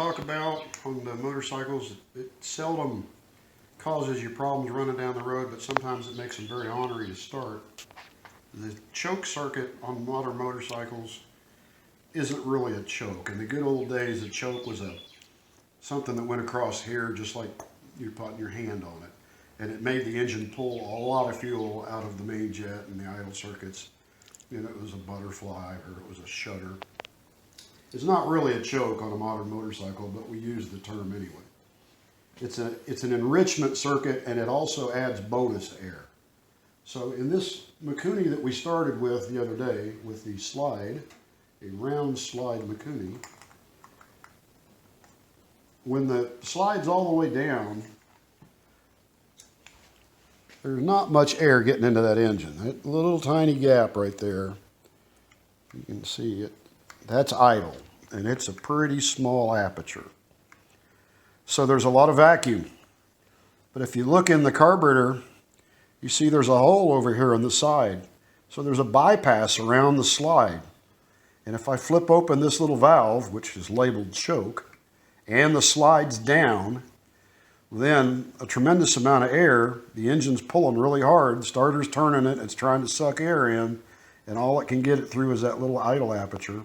talk about on the motorcycles, it seldom causes you problems running down the road, but sometimes it makes them very ornery to start. The choke circuit on modern motorcycles isn't really a choke. In the good old days, a choke was something that went across here just like you're putting your hand on it. And it made the engine pull a lot of fuel out of the main jet and the idle circuits. You know, it was a butterfly or it was a shudder. It's not really a choke on a modern motorcycle, but we use the term anyway. It's an enrichment circuit, and it also adds bonus air. So in this Mikuni that we started with the other day, with the slide, a round slide Mikuni, when the slide's all the way down, there's not much air getting into that engine. That little tiny gap right there, you can see it, that's idle, and it's a pretty small aperture. So there's a lot of vacuum. But if you look in the carburetor, you see there's a hole over here on the side. So there's a bypass around the slide. And if I flip open this little valve, which is labeled choke, and the slide's down, then a tremendous amount of air, the engine's pulling really hard, the starter's turning it, it's trying to suck air in, and all it can get it through is that little idle aperture.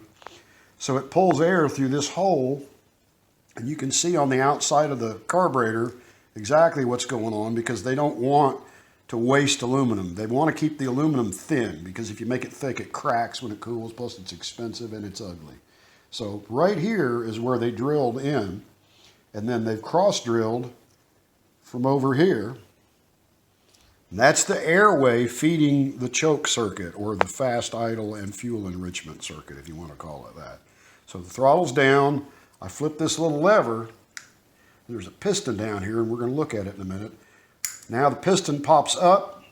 So it pulls air through this hole, and you can see on the outside of the carburetor exactly what's going on, because they don't want to waste aluminum. They want to keep the aluminum thin, because if you make it thick, it cracks when it cools, plus it's expensive and it's ugly. So right here is where they drilled in, and then they've cross-drilled from over here. And that's the airway feeding the choke circuit, or the fast idle and fuel enrichment circuit, if you want to call it that. So the throttle's down. I flip this little lever. There's a piston down here, and we're going to look at it in a minute. Now the piston pops up,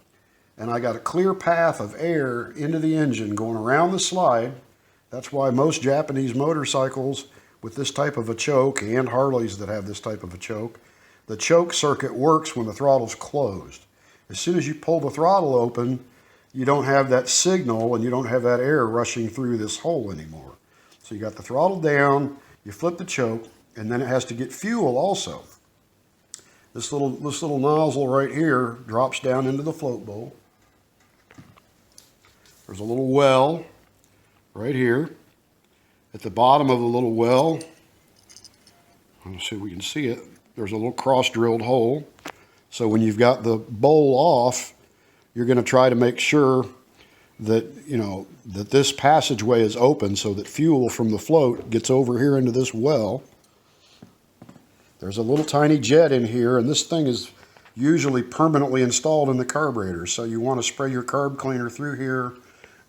and I got a clear path of air into the engine going around the slide. That's why most Japanese motorcycles with this type of a choke, and Harleys that have this type of a choke, the choke circuit works when the throttle's closed. As soon as you pull the throttle open, you don't have that signal, and you don't have that air rushing through this hole anymore. So you got the throttle down, you flip the choke, and then it has to get fuel also. This little nozzle right here drops down into the float bowl. There's a little well right here. At the bottom of the little well, let's see if we can see it, there's a little cross-drilled hole. So when you've got the bowl off, you're going to try to make sure that, that this passageway is open so that fuel from the float gets over here into this well. There's a little tiny jet in here, and this thing is usually permanently installed in the carburetor. So you want to spray your carb cleaner through here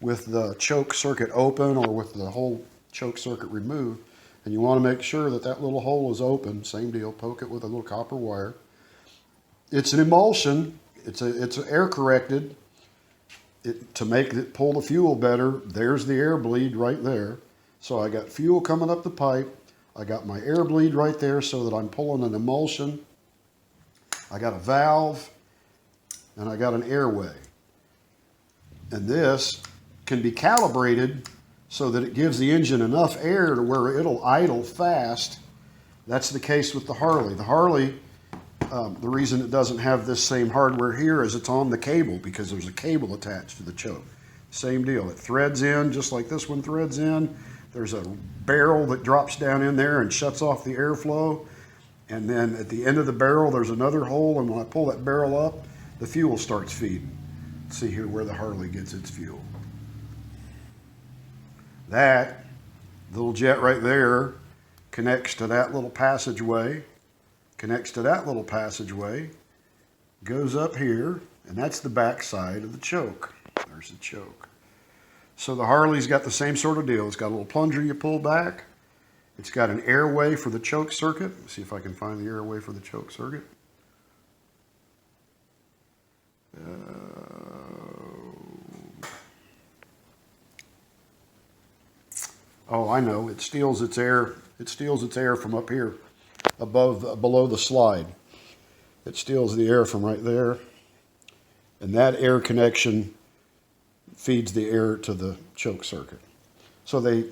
with the choke circuit open, or with the whole choke circuit removed. And you want to make sure that that little hole is open. Same deal, poke it with a little copper wire. It's an emulsion. It's air corrected. To make it pull the fuel better, there's the air bleed right there. So I got fuel coming up the pipe. I got my air bleed right there so that I'm pulling an emulsion. I got a valve, and I got an airway. And this can be calibrated so that it gives the engine enough air to where it'll idle fast. That's the case with the Harley. The Harley, the reason it doesn't have this same hardware here is it's on the cable, because there's a cable attached to the choke. Same deal. It threads in just like this one threads in. There's a barrel that drops down in there and shuts off the airflow. And then at the end of the barrel, there's another hole. And when I pull that barrel up, the fuel starts feeding. See here where the Harley gets its fuel. That little jet right there connects to that little passageway, goes up here, and that's the back side of the choke. There's the choke. So the Harley's got the same sort of deal. It's got a little plunger you pull back. It's got an airway for the choke circuit. Let's see if I can find the airway for the choke circuit. Oh, I know. It steals its air. It steals its air from up here, below the slide. It steals the air from right there, and that air connection feeds the air to the choke circuit. So they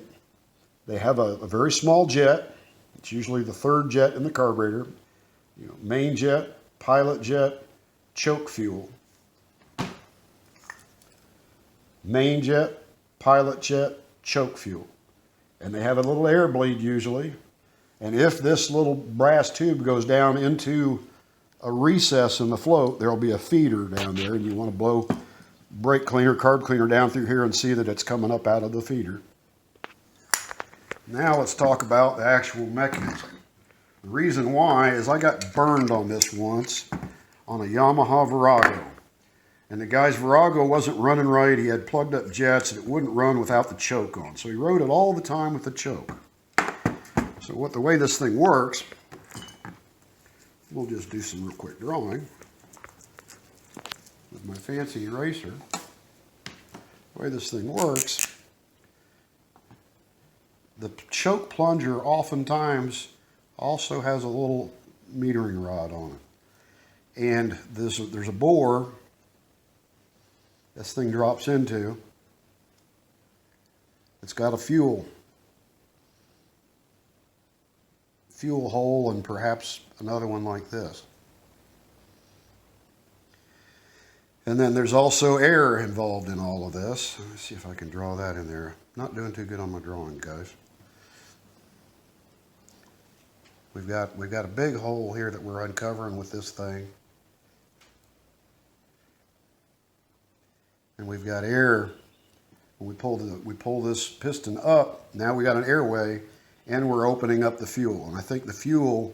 have a very small jet, It's usually the third jet in the carburetor. You know, main jet, pilot jet, choke fuel. Main jet, pilot jet, choke fuel. And they have a little air bleed usually. And if this little brass tube goes down into a recess in the float, there'll be a feeder down there, and you want to blow brake cleaner, carb cleaner down through here and see that it's coming up out of the feeder. Now let's talk about the actual mechanism. The reason why is I got burned on this once on a Yamaha Virago. And the guy's Virago wasn't running right. He had plugged up jets and it wouldn't run without the choke on. So he rode it all the time with the choke. So the way this thing works, we'll just do some real quick drawing with my fancy eraser. The way this thing works, the choke plunger oftentimes also has a little metering rod on it. And there's a bore this thing drops into. It's got a fuel hole and perhaps another one like this. And then there's also air involved in all of this. Let's see if I can draw that in there. Not doing too good on my drawing, guys. We've got a big hole here that we're uncovering with this thing. And we've got air. When we pull this piston up, now we got an airway, and we're opening up the fuel. And I think the fuel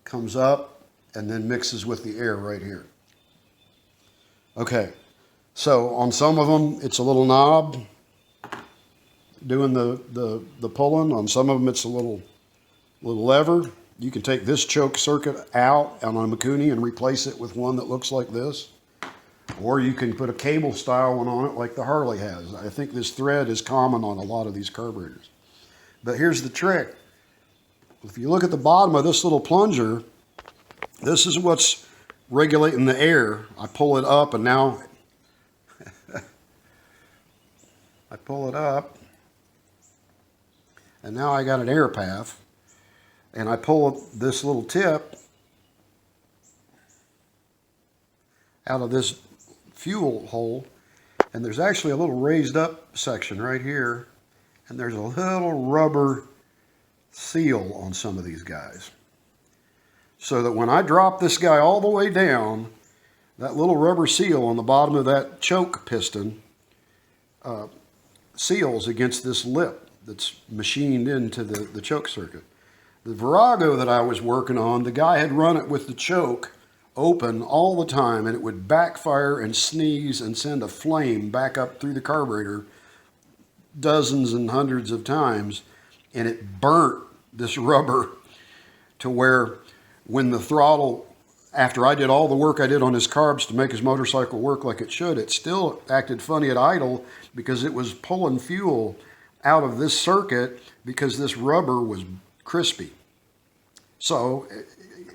comes up and then mixes with the air right here. Okay, so on some of them it's a little knob doing the pulling. On some of them it's a little lever. You can take this choke circuit out on a Mikuni and replace it with one that looks like this. Or you can put a cable style one on it like the Harley has. I think this thread is common on a lot of these carburetors. But here's the trick. If you look at the bottom of this little plunger, this is what's regulating the air. I pull it up and now I pull it up and now I got an air path, and I pull this little tip out of this fuel hole, and there's actually a little raised up section right here, and there's a little rubber seal on some of these guys, so that when I drop this guy all the way down, that little rubber seal on the bottom of that choke piston seals against this lip that's machined into the choke circuit. The Virago that I was working on, the guy had run it with the choke open all the time, and it would backfire and sneeze and send a flame back up through the carburetor dozens and hundreds of times, and it burnt this rubber to where when the throttle, after I did all the work I did on his carbs to make his motorcycle work like it should, it still acted funny at idle because it was pulling fuel out of this circuit because this rubber was crispy. So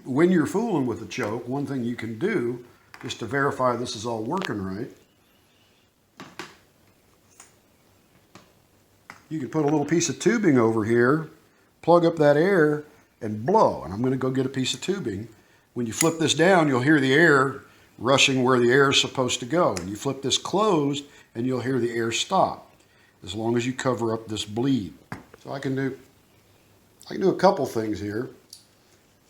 when you're fooling with the choke, one thing you can do just to verify this is all working right, you can put a little piece of tubing over here, plug up that air, and blow. And I'm going to go get a piece of tubing. When you flip this down, you'll hear the air rushing where the air is supposed to go. And you flip this closed, and you'll hear the air stop, as long as you cover up this bleed. So I can do a couple things here.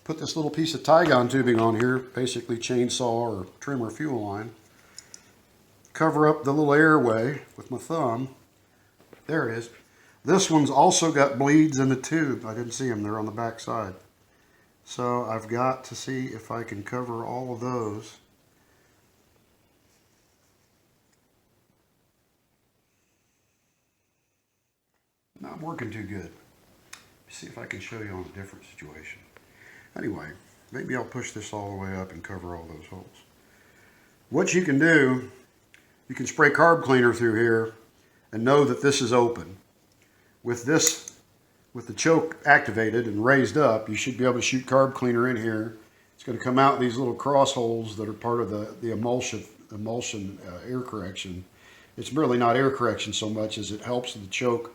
Put this little piece of Tygon tubing on here, basically chainsaw or trimmer fuel line. Cover up the little airway with my thumb. There it is. This one's also got bleeds in the tube. I didn't see them, they're on the back side. So I've got to see if I can cover all of those. Not working too good. See if I can show you on a different situation. Anyway, maybe I'll push this all the way up and cover all those holes. What you can do, you can spray carb cleaner through here and know that this is open. With the choke activated and raised up, you should be able to shoot carb cleaner in here. It's going to come out these little cross holes that are part of the emulsion air correction. It's really not air correction so much as it helps the choke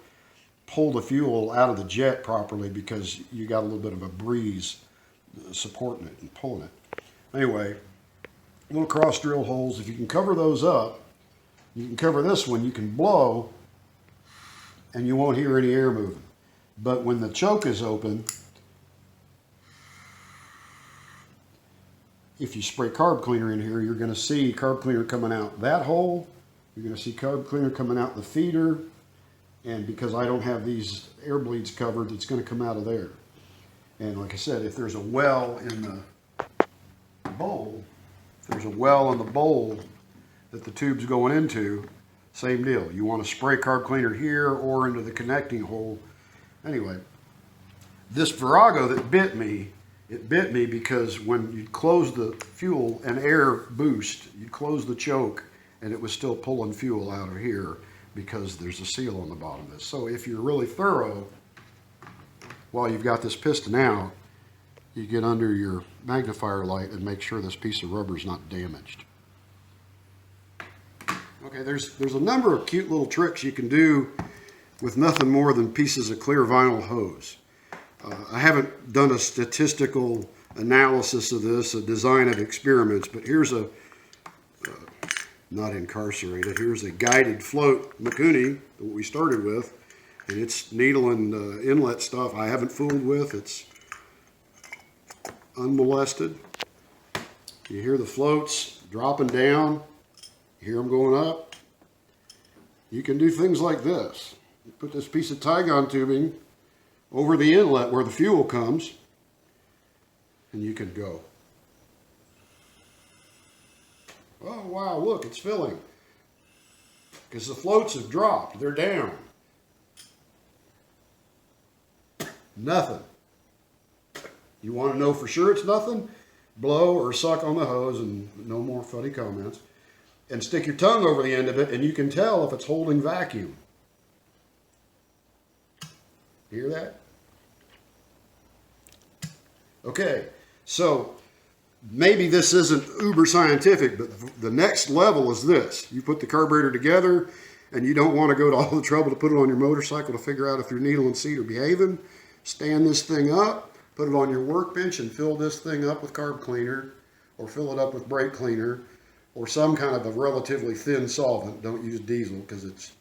pull the fuel out of the jet properly because you got a little bit of a breeze supporting it and pulling it. Anyway, little cross drill holes. If you can cover those up, you can cover this one, you can blow and you won't hear any air moving. But when the choke is open, if you spray carb cleaner in here, you're going to see carb cleaner coming out that hole. You're going to see carb cleaner coming out the feeder. And because I don't have these air bleeds covered, it's going to come out of there. And like I said, if there's a well in the bowl, if there's a well in the bowl that the tube's going into, same deal. You want to spray carb cleaner here or into the connecting hole. Anyway, this Virago that bit me, it bit me because when you close the fuel and air boost, you close the choke and it was still pulling fuel out of here because there's a seal on the bottom of this. So if you're really thorough, while you've got this piston out, you get under your magnifier light and make sure this piece of rubber is not damaged. Okay, there's a number of cute little tricks you can do with nothing more than pieces of clear vinyl hose. I haven't done a statistical analysis of this, a design of experiments, but here's a, not incarcerated, here's a guided float Mikuni, that we started with, and it's needle and inlet stuff I haven't fooled with. It's unmolested. You hear the floats dropping down. You hear them going up. You can do things like this. You put this piece of Tygon tubing over the inlet where the fuel comes, and you can go. Oh wow, look, it's filling. Because the floats have dropped, they're down. Nothing. You want to know for sure it's nothing? Blow or suck on the hose, and no more funny comments. And stick your tongue over the end of it, and you can tell if it's holding vacuum. Hear that? Okay, so maybe this isn't uber scientific, but the next level is this. You put the carburetor together, and you don't want to go to all the trouble to put it on your motorcycle to figure out if your needle and seat are behaving. Stand this thing up, put it on your workbench, and fill this thing up with carb cleaner, or fill it up with brake cleaner, or some kind of a relatively thin solvent. Don't use diesel because it's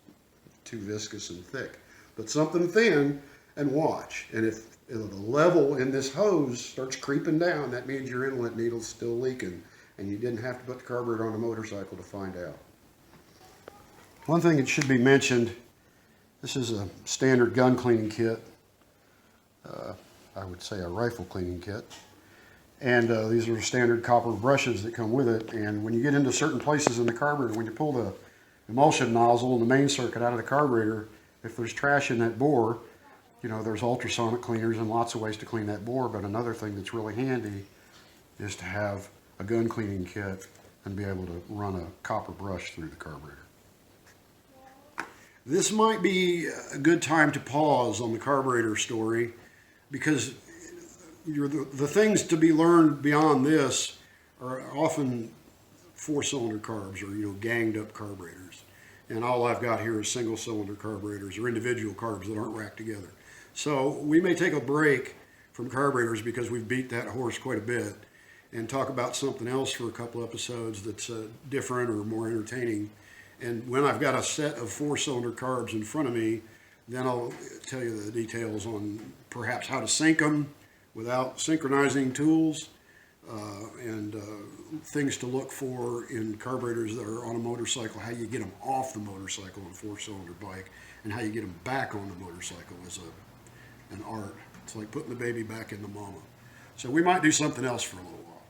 too viscous and thick. But something thin, and watch. And if the level in this hose starts creeping down, that means your inlet needle's still leaking, and you didn't have to put the carburetor on a motorcycle to find out. One thing that should be mentioned, this is a standard gun cleaning kit. I would say a rifle cleaning kit. And these are standard copper brushes that come with it. And when you get into certain places in the carburetor, when you pull the emulsion nozzle and the main circuit out of the carburetor, if there's trash in that bore, you know, there's ultrasonic cleaners and lots of ways to clean that bore. But another thing that's really handy is to have a gun cleaning kit and be able to run a copper brush through the carburetor. This might be a good time to pause on the carburetor story, because the things to be learned beyond this are often four-cylinder carbs, or, you know, ganged up carburetors. And all I've got here is single-cylinder carburetors or individual carbs that aren't racked together. So we may take a break from carburetors because we've beat that horse quite a bit, and talk about something else for a couple episodes that's different or more entertaining. And when I've got a set of four-cylinder carbs in front of me, then I'll tell you the details on perhaps how to sync them without synchronizing tools, and things to look for in carburetors that are on a motorcycle, how you get them off the motorcycle on a four-cylinder bike, and how you get them back on the motorcycle is an art. It's like putting the baby back in the mama. So we might do something else for a little while.